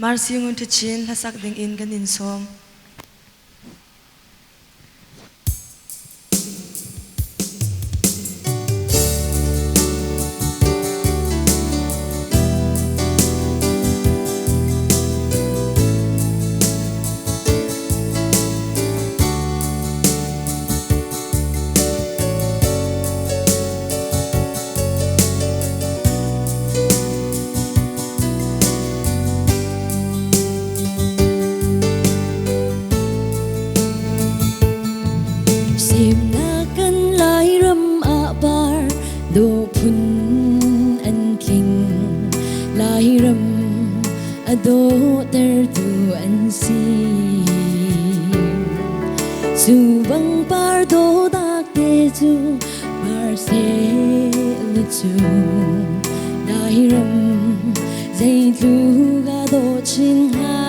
Marsiungun tu chin hasak ding in kan in som. Do phun an tling lai ram ado ter tu an si su bang par do dak te chu par se lu chu lai ram dây lu ga do chin ha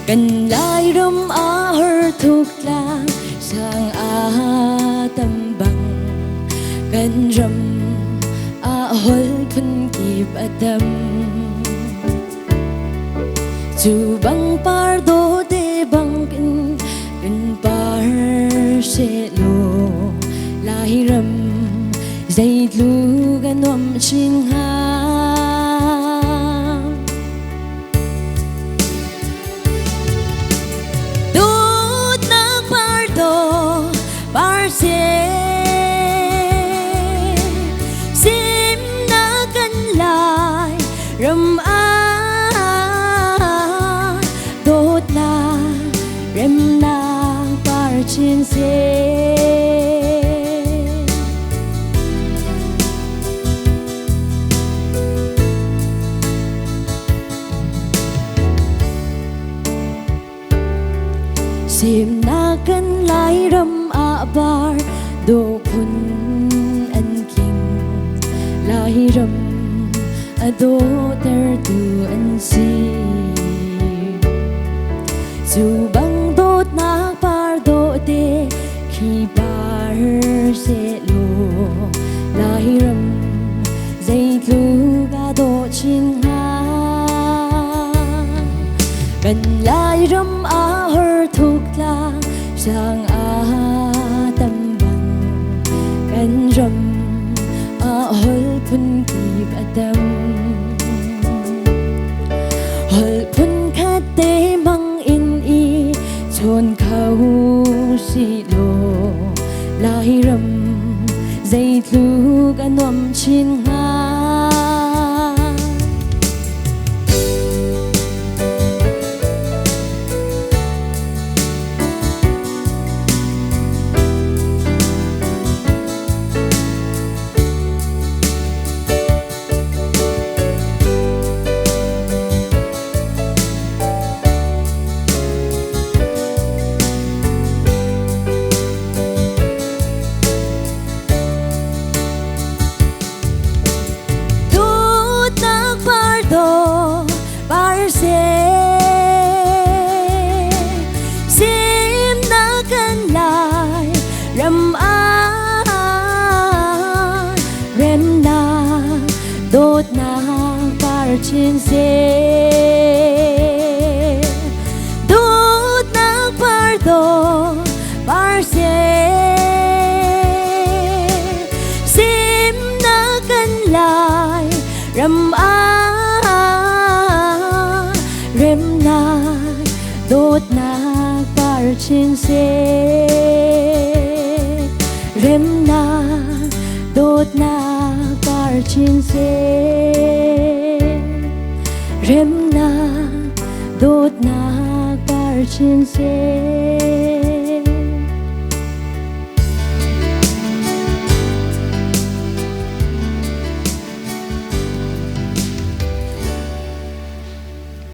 kan lai ram a har thuk la sang a tam bang kan ram a hol phun kip adam chu bang par do de bang kan par se lo lai ram dây lu ga nom chin ha dut nak par do par se ram a dot na rem na par chin se sim na kan lai ram a bar do phun an king lai ram ado ter tu an si chu bang dot nak par do te khi par se lo lai ram dây lu ga do chin ha kan lai ram a har thuk la sang a tam bang kan ram a hol phun kip adam hol phun khat te mang in i chon khau si lo lai ram dây lu ga nom chin ha sim na kan lai ram a rem na dot na par chin se dot na par do par se sim na kan lai ram a rem na dot na par chin se rem na dot na par chin se rem na dot na par chin se